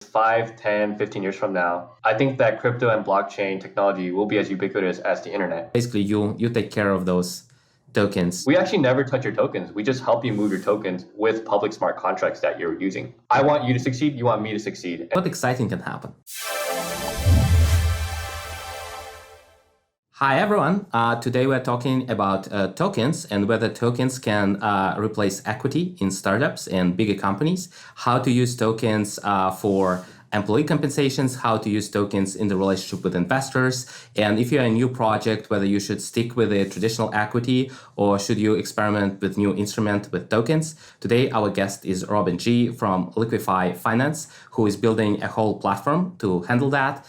5, 10, 15 years from now, I think that crypto and blockchain technology will be as ubiquitous as the internet. Basically, you take care of those tokens. We actually never touch your tokens. We just help you move your tokens with public smart contracts that you're using. I want you to succeed. You want me to succeed. What exciting can happen? Hi, everyone. Today we're talking about tokens and whether tokens can replace equity in startups and bigger companies, how to use tokens for employee compensations, how to use tokens in the relationship with investors, and if you're a new project, whether you should stick with a traditional equity or should you experiment with new instrument with tokens. Today, our guest is Robin G. from LiquiFi Finance, who is building a whole platform to handle that.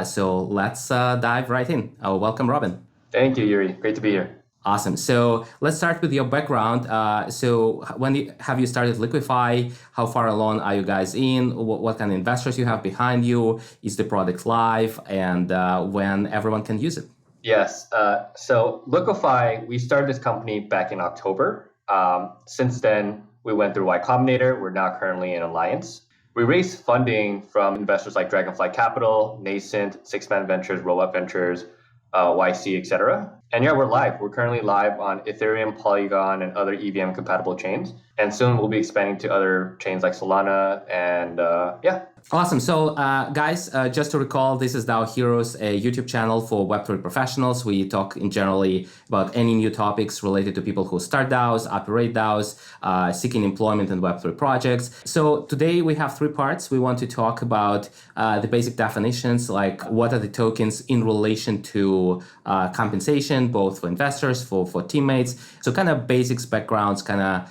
So let's dive right in. Welcome, Robin. Thank you, Yuri. Great to be here. Awesome. So let's start with your background. So have you started Liquefy? How far along are you guys in? What kind of investors you have behind you? Is the product live? And when everyone can use it? Yes. So Liquefy, we started this company back in October. Since then, we went through Y Combinator. We're now currently in Alliance. We raised funding from investors like Dragonfly Capital, Nascent, Six-Man Ventures, Roll-Up Ventures, YC, etc. And yeah, we're live. We're currently live on Ethereum, Polygon, and other EVM compatible chains. And soon we'll be expanding to other chains like Solana and yeah. Awesome. So guys, just to recall, this is DAO Heroes, a YouTube channel for Web3 professionals. We talk in generally about any new topics related to people who start DAOs, operate DAOs, seeking employment in Web3 projects. So today we have three parts. We want to talk about the basic definitions, like what are the tokens in relation to compensation, both for investors, for teammates. So kind of basics, backgrounds, kind of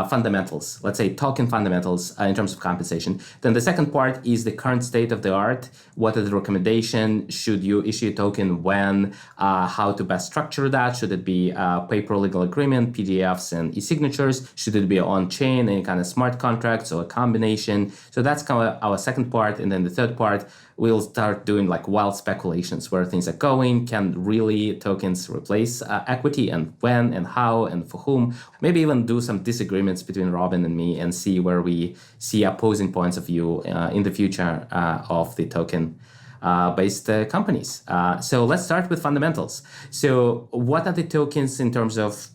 fundamentals, let's say token fundamentals in terms of compensation. Then the second part is the current state of the art. What are the recommendations? Should you issue a token when? How to best structure that? Should it be paper legal agreement, PDFs and e-signatures? Should it be on-chain, any kind of smart contracts or a combination? So that's kind of our second part. And then the third part, we'll start doing like wild speculations where things are going. Can really tokens replace equity, and when and how and for whom? Maybe even do some disagreements between Robin and me and see where we see opposing points of view in the future of the token based companies. So let's start with fundamentals. So what are the tokens in terms of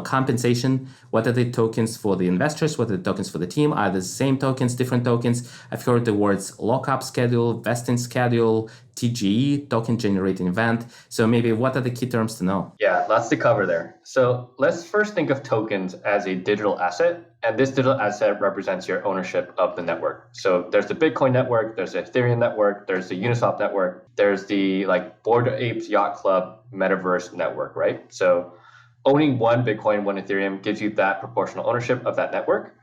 compensation? What are the tokens for the investors? What are the tokens for the team? Are the same tokens, different tokens? I've heard the words lockup schedule, vesting schedule, TGE, token generating event. So maybe what are the key terms to know? Yeah, lots to cover there. So let's first think of tokens as a digital asset. And this digital asset represents your ownership of the network. So there's the Bitcoin network, there's the Ethereum network, there's the Uniswap network, there's the Bored Apes Yacht Club metaverse network, right? So owning one Bitcoin, one Ethereum gives you that proportional ownership of that network.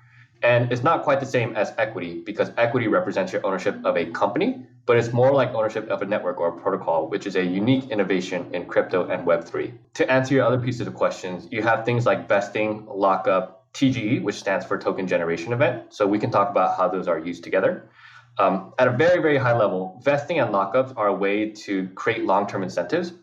And it's not quite the same as equity, because equity represents your ownership of a company, but it's more like ownership of a network or a protocol, which is a unique innovation in crypto and Web3. To answer your other pieces of questions, you have things like vesting, lockup, TGE, which stands for token generation event. So we can talk about how those are used together. At a very, very high level, vesting and lockups are a way to create long-term incentives.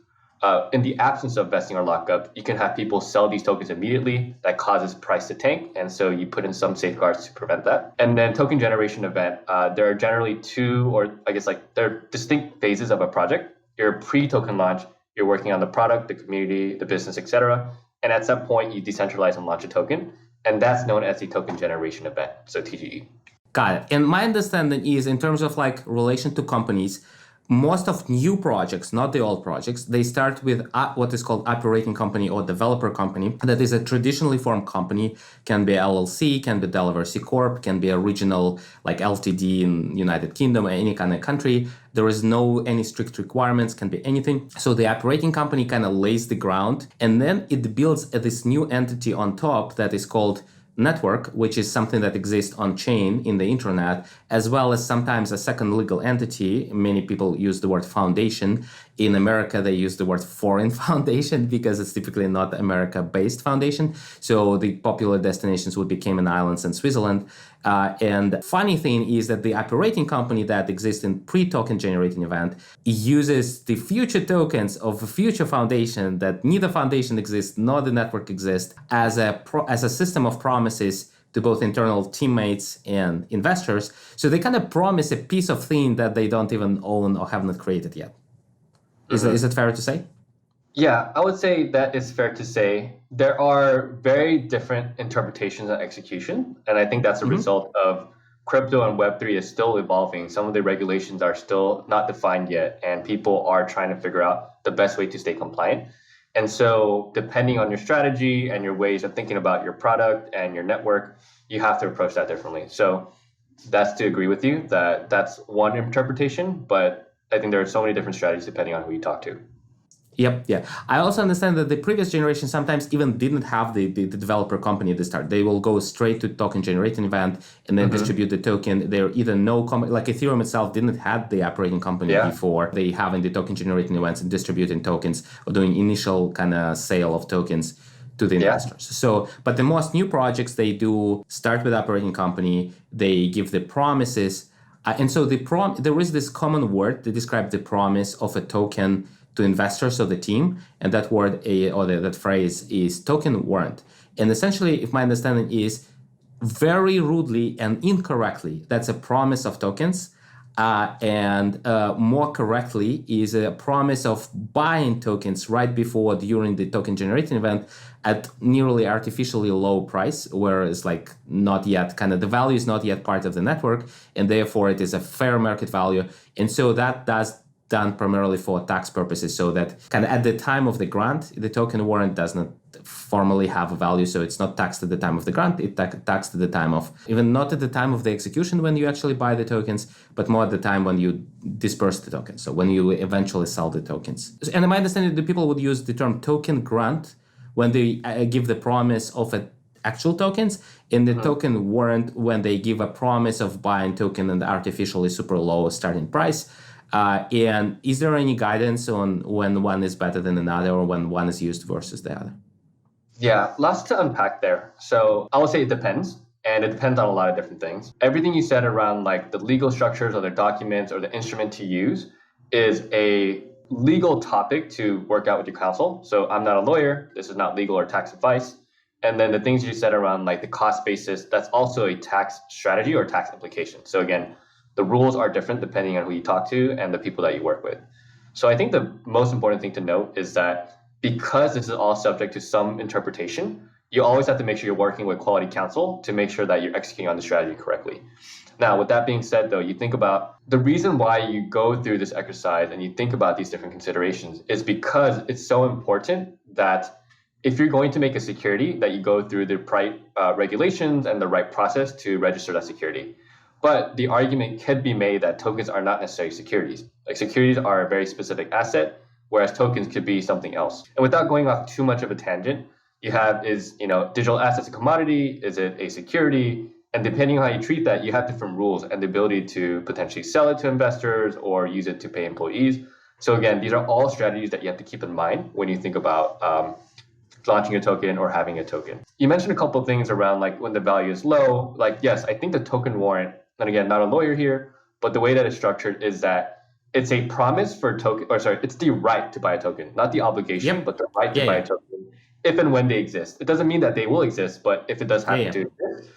In the absence of vesting or lockup, you can have people sell these tokens immediately. That causes price to tank. And so you put in some safeguards to prevent that. And then token generation event, there are generally two, or I guess there are distinct phases of a project. You're pre-token launch, you're working on the product, the community, the business, etc. And at some point, you decentralize and launch a token. And that's known as the token generation event, so TGE. Got it. And my understanding is in terms of relation to companies, most of new projects, not the old projects, they start with what is called operating company or developer company. That is a traditionally formed company, can be LLC, can be Delaware C Corp, can be a regional LTD in United Kingdom or any kind of country. There is any strict requirements, can be anything. So the operating company kind of lays the ground, and then it builds this new entity on top that is called network, which is something that exists on chain in the internet, as well as sometimes a second legal entity. Many people use the word foundation. In America, they use the word foreign foundation because it's typically not America-based foundation. So the popular destinations would be Cayman Islands and Switzerland. And funny thing is that the operating company that exists in pre-token generating event uses the future tokens of a future foundation that neither foundation exists nor the network exists as a system of promises to both internal teammates and investors. So they kind of promise a piece of thing that they don't even own or have not created yet. Is it fair to say? Yeah, I would say that is fair to say. There are very different interpretations and execution, and I think that's a result of crypto and Web3 is still evolving. Some of the regulations are still not defined yet, and people are trying to figure out the best way to stay compliant. And so depending on your strategy and your ways of thinking about your product and your network, you have to approach that differently. So that's to agree with you that that's one interpretation, but I think there are so many different strategies depending on who you talk to. Yep. Yeah. I also understand that the previous generation sometimes even didn't have the developer company at the start. They will go straight to token generating event and then distribute the token. There either like Ethereum itself didn't have the operating company before. They having the token generating events and distributing tokens or doing initial kind of sale of tokens to the investors. So, but the most new projects, they do start with operating company. They give the promises. And so there is this common word that describes the promise of a token to investors of the team, and that word that phrase is token warrant. And essentially, if my understanding is very rudely and incorrectly, that's a promise of tokens, and more correctly is a promise of buying tokens right before during the token generating event at nearly artificially low price, whereas like not yet kind of the value is not yet part of the network, and therefore it is a fair market value. And so that does done primarily for tax purposes, so that kind of at the time of the grant, the token warrant does not formally have a value, so it's not taxed at the time of the grant, it's taxed at the time of, even not at the time of the execution when you actually buy the tokens, but more at the time when you disperse the tokens, so when you eventually sell the tokens. And in my understanding, the people would use the term token grant when they give the promise of actual tokens, and the token warrant when they give a promise of buying token at artificially super low starting price. And is there any guidance on when one is better than another or when one is used versus the other? Yeah, lots to unpack there. So I would say it depends, and it depends on a lot of different things. Everything you said around like the legal structures or the documents or the instrument to use is a legal topic to work out with your counsel. So I'm not a lawyer. This is not legal or tax advice. And then the things you said around like the cost basis, that's also a tax strategy or tax implication. So again, the rules are different depending on who you talk to and the people that you work with. So I think the most important thing to note is that because this is all subject to some interpretation, you always have to make sure you're working with quality counsel to make sure that you're executing on the strategy correctly. Now, with that being said, though, you think about the reason why you go through this exercise and you think about these different considerations is because it's so important that if you're going to make a security, that you go through the right regulations and the right process to register that security. But the argument could be made that tokens are not necessarily securities. Like securities are a very specific asset, whereas tokens could be something else. And without going off too much of a tangent, you have digital assets a commodity? Is it a security? And depending on how you treat that, you have different rules and the ability to potentially sell it to investors or use it to pay employees. So again, these are all strategies that you have to keep in mind when you think about launching a token or having a token. You mentioned a couple of things around like when the value is low. Like, yes, I think the token warrant, and again, not a lawyer here, but the way that it's structured is that it's a promise for token, it's the right to buy a token, not the obligation, but the right to buy a token if and when they exist. It doesn't mean that they will exist, but if it does happen to exist,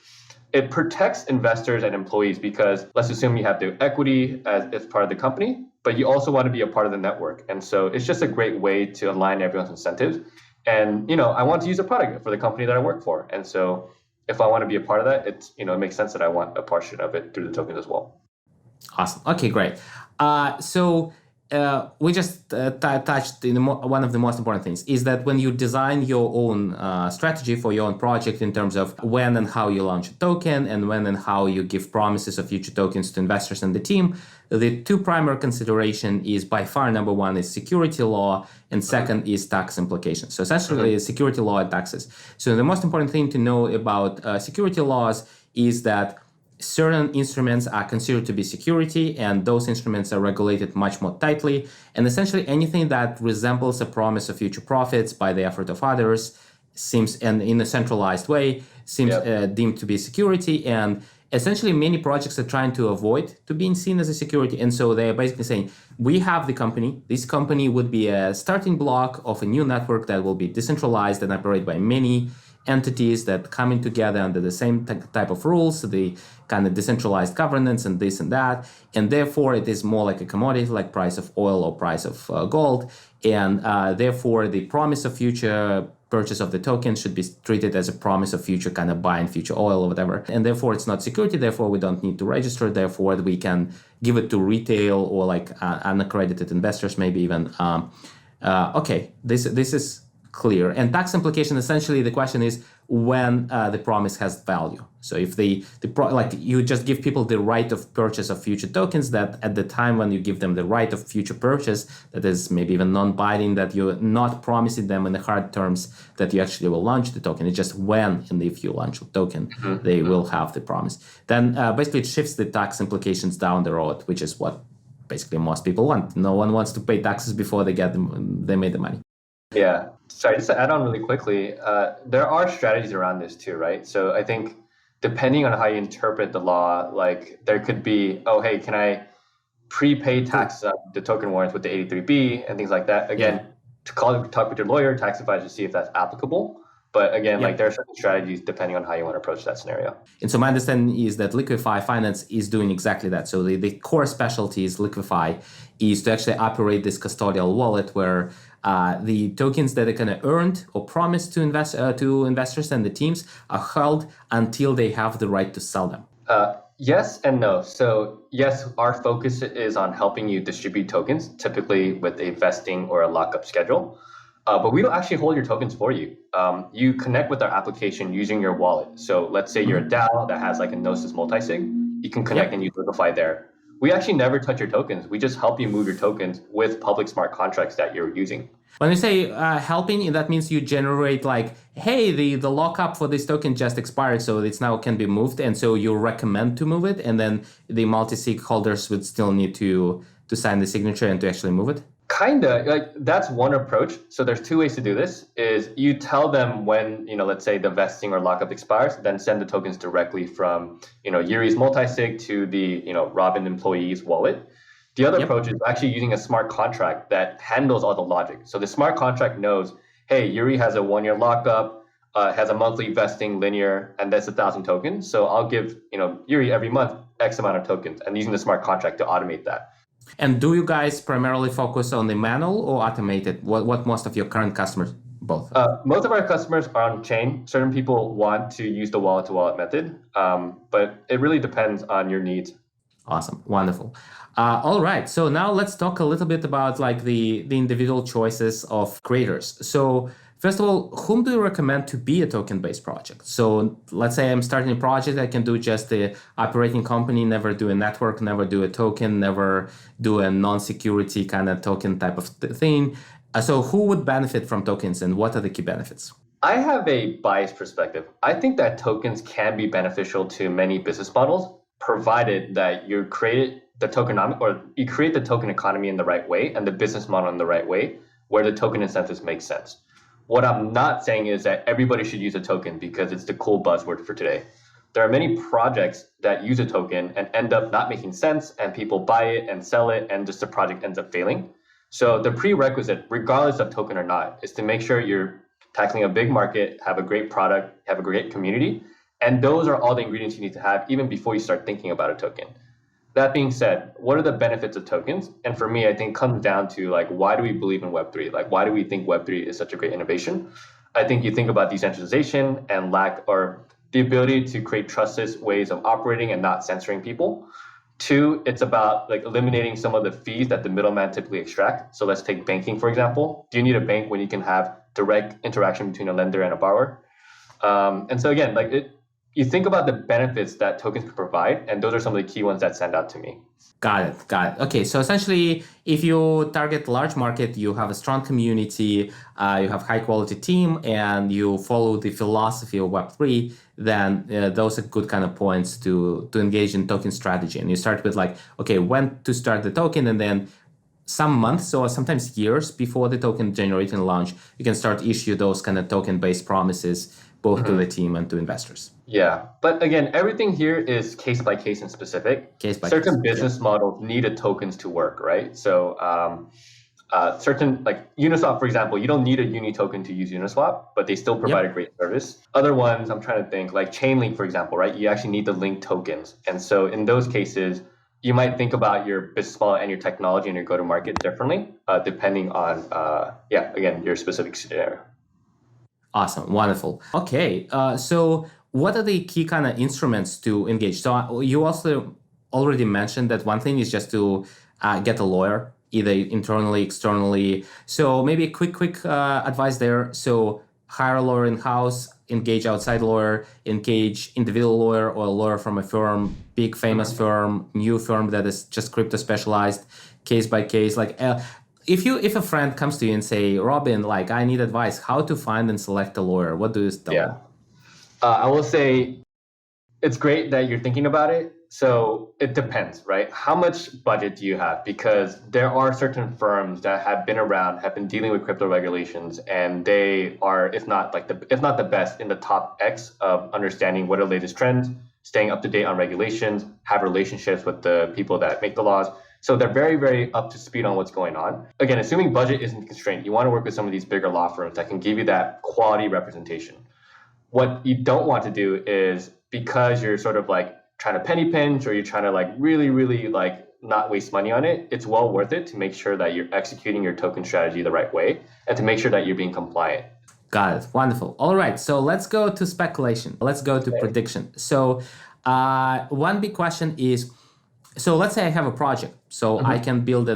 it protects investors and employees because let's assume you have the equity as part of the company, but you also want to be a part of the network. And so it's just a great way to align everyone's incentives. And, I want to use a product for the company that I work for. And so if I want to be a part of that, it makes sense that I want a portion of it through the tokens as well. Awesome. Okay, great. We just touched in one of the most important things is that when you design your own strategy for your own project in terms of when and how you launch a token and when and how you give promises of future tokens to investors and the team, the two primary consideration is by far number one is security law and second is tax implications. So essentially security law and taxes. So the most important thing to know about security laws is that certain instruments are considered to be security, and those instruments are regulated much more tightly. And essentially anything that resembles a promise of future profits by the effort of others seems, and in a centralized way, seems deemed to be security. And essentially many projects are trying to avoid to being seen as a security. And so they're basically saying, we have the company. This company would be a starting block of a new network that will be decentralized and operate by many entities that coming together under the same type of rules, the kind of decentralized governance and this and that. And therefore, it is more like a commodity, like price of oil or price of gold. And therefore, the promise of future purchase of the token should be treated as a promise of future kind of buying future oil or whatever. And therefore, it's not security. Therefore, we don't need to register. Therefore, we can give it to retail or like unaccredited investors, maybe even. Okay, this is clear. And tax implication, essentially, the question is when the promise has value. So if like you just give people the right of purchase of future tokens, that at the time when you give them the right of future purchase, that is maybe even non-binding, that you're not promising them in the hard terms that you actually will launch the token. It's just when and if you launch a token, they will have the promise. Then basically it shifts the tax implications down the road, which is what basically most people want. No one wants to pay taxes before they made the money. Yeah. Sorry, just to add on really quickly, there are strategies around this too, right? So I think depending on how you interpret the law, like there could be, oh, hey, can I prepay tax the token warrants with the 83B and things like that? Again, talk with your lawyer, tax advisor, to see if that's applicable. But again, like there are certain strategies depending on how you want to approach that scenario. And so my understanding is that LiquiFi Finance is doing exactly that. So the core specialty is LiquiFi is to actually operate this custodial wallet where the tokens that are kind of earned or promised to investors and the teams are held until they have the right to sell them. Yes and no. So yes, our focus is on helping you distribute tokens, typically with a vesting or a lockup schedule. But we don't actually hold your tokens for you. You connect with our application using your wallet. So let's say you're a DAO that has like a Gnosis multisig. You can connect and use Liquefy there. We actually never touch your tokens. We just help you move your tokens with public smart contracts that you're using. When you say helping, that means you generate like, hey, the lockup for this token just expired, so it's now can be moved. And so you recommend to move it. And then the multi-sig holders would still need to sign the signature and to actually move it. Kinda, like that's one approach. So there's two ways to do this is you tell them when, let's say the vesting or lockup expires, then send the tokens directly from, Yuri's multisig to the, Robin employee's wallet. The other approach is actually using a smart contract that handles all the logic. So the smart contract knows, hey, Yuri has a 1-year lockup, has a monthly vesting linear, and that's 1,000 tokens. So I'll give, Yuri every month X amount of tokens and using the smart contract to automate that. And do you guys primarily focus on the manual or automated? What most of your current customers, both? Most of our customers are on chain. Certain people want to use the wallet-to-wallet method, but it really depends on your needs. Awesome. Wonderful. All right. So now let's talk a little bit about like the individual choices of creators. So first of all, whom do you recommend to be a token-based project? So let's say I'm starting a project, I can do just the operating company, never do a network, never do a token, never do a non-security kind of token type of thing. So who would benefit from tokens and what are the key benefits? I have a biased perspective. I think that tokens can be beneficial to many business models, provided that you create the token economy in the right way and the business model in the right way, where the token incentives make sense. What I'm not saying is that everybody should use a token because it's the cool buzzword for today. There are many projects that use a token and end up not making sense, and people buy it and sell it, and just the project ends up failing. So the prerequisite, regardless of token or not, is to make sure you're tackling a big market, have a great product, have a great community, and those are all the ingredients you need to have even before you start thinking about a token. That being said, what are the benefits of tokens? And for me, I think it comes down to like, why do we believe in Web3? Like, why do we think Web3 is such a great innovation? I think you think about decentralization and the ability to create trustless ways of operating and not censoring people. 2, it's about like eliminating some of the fees that the middleman typically extract. So let's take banking, for example. Do you need a bank when you can have direct interaction between a lender and a borrower? And so again, you think about the benefits that tokens can provide, and those are some of the key ones that stand out to me. Got it. Okay, so essentially, if you target large market, you have a strong community, you have high quality team, and you follow the philosophy of Web3, then those are good kind of points to engage in token strategy. And you start with like, okay, when to start the token, and then some months or sometimes years before the token generating launch, you can start issue those kind of token-based promises both to the team and to investors. Yeah, but again, everything here is case by case and specific. Certain business models need tokens to work, right? So certain, like Uniswap, for example, you don't need a Uni token to use Uniswap, but they still provide a great service. Other ones, I'm trying to think, like Chainlink, for example, right? You actually need the link tokens. And so in those cases, you might think about your business model and your technology and your go-to-market differently, depending on, again, your specific scenario. Awesome, wonderful. Okay, so what are the key kind of instruments to engage? So you also already mentioned that one thing is just to get a lawyer, either internally, externally. So maybe a quick advice there. So hire a lawyer in-house, engage outside lawyer, engage individual lawyer or a lawyer from a firm, big famous firm, new firm that is just crypto specialized, case by case. Like if a friend comes to you and say, Robin, like I need advice, how to find and select a lawyer, what do you tell them? I will say it's great that you're thinking about it. So it depends, right? How much budget do you have? Because there are certain firms that have been around, have been dealing with crypto regulations, and they are, if not the best, in the top X of understanding what are the latest trends, staying up to date on regulations, have relationships with the people that make the laws. So they're very, very up to speed on what's going on. Again, assuming budget isn't constrained, you want to work with some of these bigger law firms that can give you that quality representation. What you don't want to do is, because you're sort of like trying to penny pinch or you're trying to like really, really like not waste money on it, it's well worth it to make sure that you're executing your token strategy the right way and to make sure that you're being compliant. Got it. Wonderful. All right. So let's go to speculation. Let's go to prediction. So one big question is, so let's say I have a project. So I can build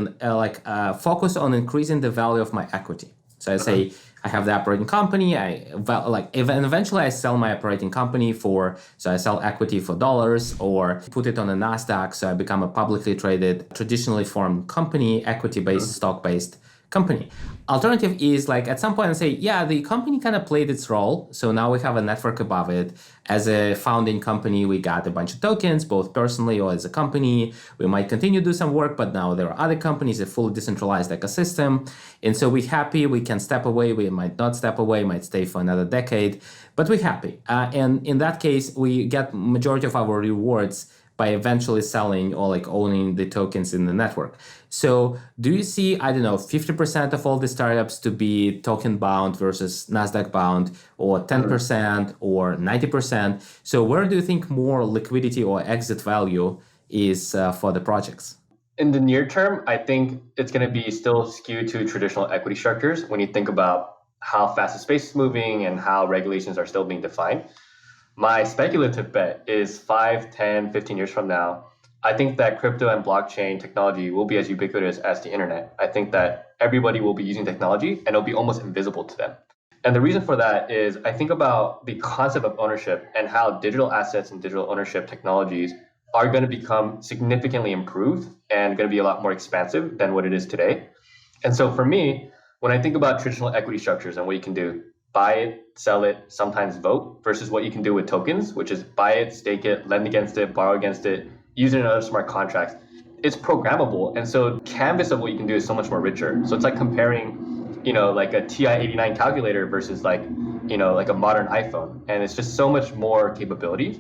focus on increasing the value of my equity. So I say I have the operating company. Eventually I sell my operating company so I sell equity for dollars or put it on a NASDAQ. So I become a publicly traded, traditionally formed company, equity-based, stock-based company. Alternative is like at some point I say, yeah, the company kind of played its role. So now we have a network above it. As a founding company, we got a bunch of tokens, both personally or as a company. We might continue to do some work, but now there are other companies, a fully decentralized ecosystem. And so we're happy, we can step away, we might not step away, might stay for another decade, but we're happy. And in that case, we get majority of our rewards by eventually selling or like owning the tokens in the network. So do you see, 50% of all the startups to be token bound versus NASDAQ bound, or 10% or 90%? So where do you think more liquidity or exit value is for the projects? In the near term, I think it's going to be still skewed to traditional equity structures when you think about how fast the space is moving and how regulations are still being defined. My speculative bet is 5, 10, 15 years from now, I think that crypto and blockchain technology will be as ubiquitous as the internet. I think that everybody will be using technology and it'll be almost invisible to them. And the reason for that is I think about the concept of ownership and how digital assets and digital ownership technologies are going to become significantly improved and going to be a lot more expansive than what it is today. And so for me, when I think about traditional equity structures and what you can do, buy it, sell it, sometimes vote, versus what you can do with tokens, which is buy it, stake it, lend against it, borrow against it, use it in other smart contracts. It's programmable. And so canvas of what you can do is so much more richer. So it's like comparing, like a TI-89 calculator versus like a modern iPhone. And it's just so much more capabilities.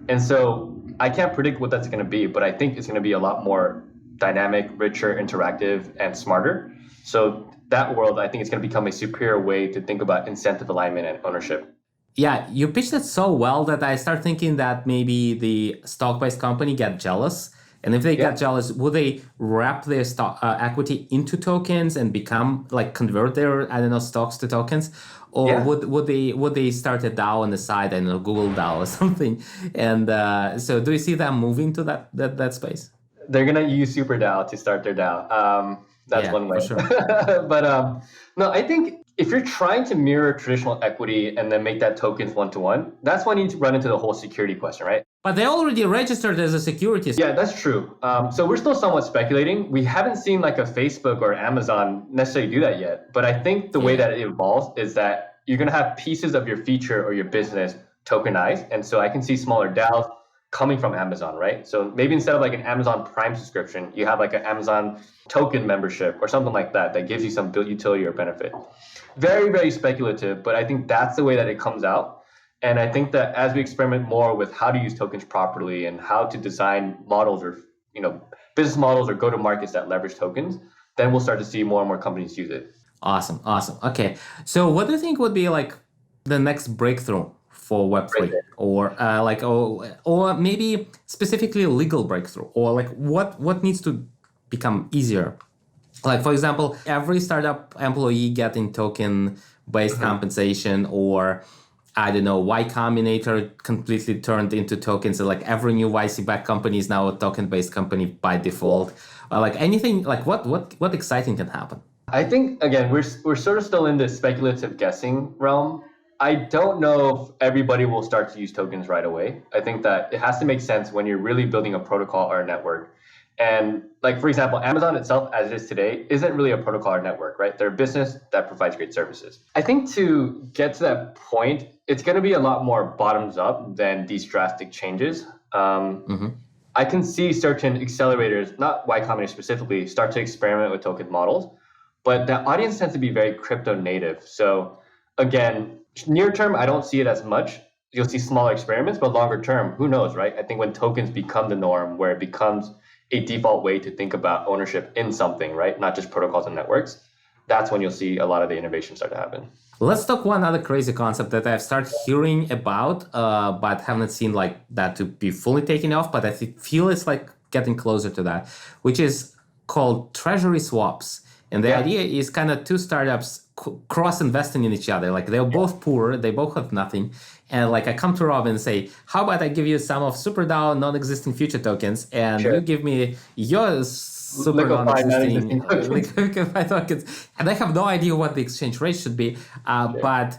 And so I can't predict what that's going to be, but I think it's going to be a lot more dynamic, richer, interactive, and smarter. So that world, I think it's going to become a superior way to think about incentive alignment and ownership. Yeah, you pitched it so well that I start thinking that maybe the stock-based company get jealous. And if they get jealous, would they wrap their stock equity into tokens and convert their, stocks to tokens? Or would they start a DAO on the side, Google DAO or something? And so do you see them moving to that space? They're going to use Super DAO to start their DAO. That's one way. For sure. But no, I think if you're trying to mirror traditional equity and then make that tokens one-to-one, that's when you need to run into the whole security question, right? But they already registered as a security. Yeah, that's true. So we're still somewhat speculating. We haven't seen like a Facebook or Amazon necessarily do that yet. But I think the way that it evolves is that you're going to have pieces of your feature or your business tokenized. And so I can see smaller DAOs coming from Amazon, right? So maybe instead of like an Amazon Prime subscription, you have like an Amazon token membership or something like that gives you some utility or benefit. Very, very speculative, but I think that's the way that it comes out. And I think that as we experiment more with how to use tokens properly and how to design models or, business models or go-to-markets that leverage tokens, then we'll start to see more and more companies use it. Awesome. Okay. So what do you think would be like the next breakthrough for Web3, or maybe specifically legal breakthrough, or like what needs to become easier? Like, for example, every startup employee getting token-based compensation, or I don't know, Y Combinator completely turned into tokens. So like every new YC-backed company is now a token-based company by default. Like anything, like what exciting can happen? I think, again, we're sort of still in the speculative guessing realm. I don't know if everybody will start to use tokens right away. I think that it has to make sense when you're really building a protocol or a network. And like, for example, Amazon itself, as it is today, isn't really a protocol or network, right? They're a business that provides great services. I think to get to that point, it's going to be a lot more bottoms up than these drastic changes. I can see certain accelerators, not Y Combinator specifically, start to experiment with token models, but the audience tends to be very crypto native. So again, near term, I don't see it as much. You'll see smaller experiments, but longer term, who knows, right? I think when tokens become the norm, where it becomes a default way to think about ownership in something, right? Not just protocols and networks, that's when you'll see a lot of the innovation start to happen. Let's talk one other crazy concept that I've started hearing about, but haven't seen like that to be fully taken off, but I feel it's like getting closer to that, which is called treasury swaps. And the idea is kind of two startups cross-investing in each other. Like they're both poor, they both have nothing. And like I come to Rob and say, how about I give you some of SuperDAO non-existing future tokens, and you give me your super non-existing Liquefy tokens. And I have no idea what the exchange rate should be. But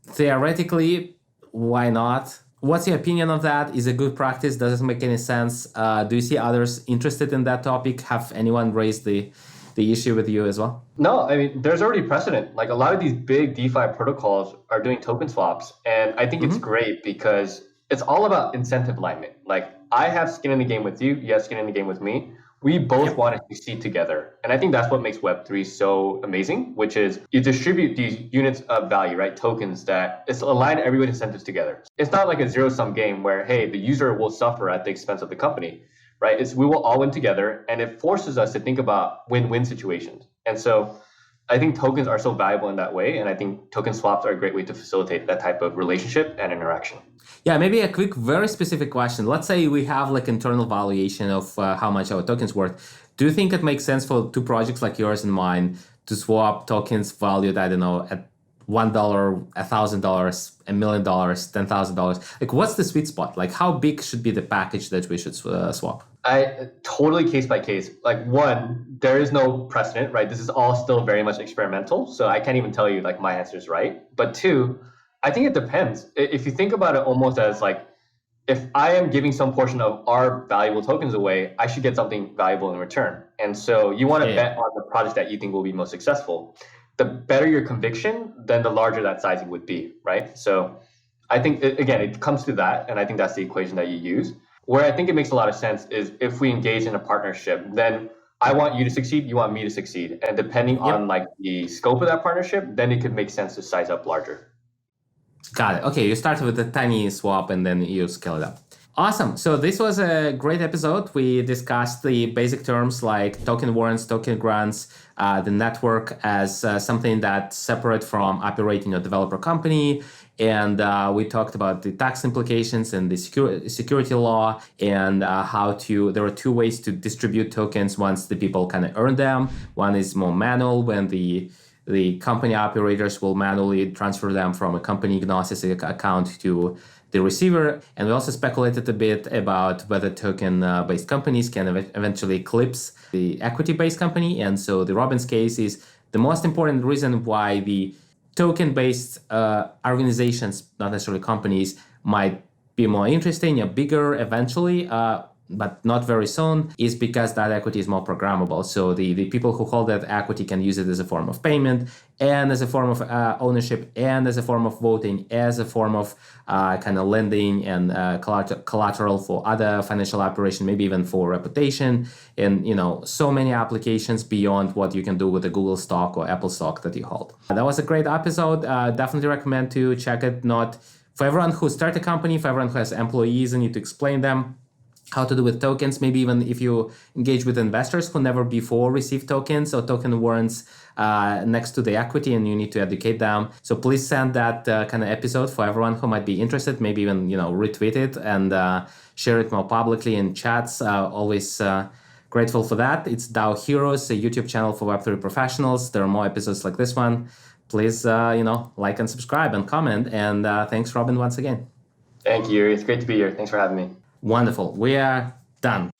theoretically, why not? What's your opinion on that? Is it good practice? Does it make any sense? Do you see others interested in that topic? Have anyone raised the issue with you as well? No, I mean, there's already precedent. Like a lot of these big DeFi protocols are doing token swaps. And I think it's great because it's all about incentive alignment. Like I have skin in the game with you, you have skin in the game with me. We both want to succeed together. And I think that's what makes Web3 so amazing, which is you distribute these units of value, right? Tokens that it's align everybody's incentives together. It's not like a zero-sum game where, hey, the user will suffer at the expense of the company. Right? We will all win together, and it forces us to think about win-win situations. And so I think tokens are so valuable in that way, and I think token swaps are a great way to facilitate that type of relationship and interaction. Yeah, maybe a quick, very specific question. Let's say we have like internal valuation of how much our token's worth. Do you think it makes sense for two projects like yours and mine to swap tokens valued, I don't know, at $1, $1,000, $1 million, $10,000? Like, what's the sweet spot? Like, how big should be the package that we should swap? I totally case by case. Like one, there is no precedent, right? This is all still very much experimental, so I can't even tell you like my answer is right. But two, I think it depends. If you think about it almost as like, if I am giving some portion of our valuable tokens away, I should get something valuable in return. And so you want to bet on the project that you think will be most successful. The better your conviction, then the larger that sizing would be, right? So I think, again, it comes to that, and I think that's the equation that you use. Where I think it makes a lot of sense is if we engage in a partnership, then I want you to succeed, you want me to succeed. And depending on like the scope of that partnership, then it could make sense to size up larger. Got it. Okay, you start with a tiny swap and then you scale it up. Awesome. So this was a great episode. We discussed the basic terms like token warrants, token grants, the network as something that's separate from operating a developer company. And we talked about the tax implications and the security law and there are two ways to distribute tokens once the people kind of earn them. One is more manual, when the company operators will manually transfer them from a company Gnosis account to the receiver. And we also speculated a bit about whether token-based companies can eventually eclipse the equity-based company. And so the Robin's case is the most important reason why the token-based organizations, not necessarily companies, might be more interesting, bigger eventually, but not very soon, is because that equity is more programmable. So the people who hold that equity can use it as a form of payment, and as a form of ownership, and as a form of voting, as a form of kind of lending and collateral for other financial operation, maybe even for reputation, and so many applications beyond what you can do with a Google stock or Apple stock that you hold. That was a great episode. Definitely recommend to check it. Not for everyone who starts a company, for everyone who has employees and need to explain them. how to do with tokens, maybe even if you engage with investors who never before received tokens or token warrants next to the equity, and you need to educate them. So please send that kind of episode for everyone who might be interested, maybe even retweet it and share it more publicly in chats. Always grateful for that. It's DAO Heroes, a YouTube channel for Web3 professionals. There are more episodes like this one. Please like and subscribe and comment. And thanks, Robin, once again. Thank you, Yuri. It's great to be here. Thanks for having me. Wonderful. We are done.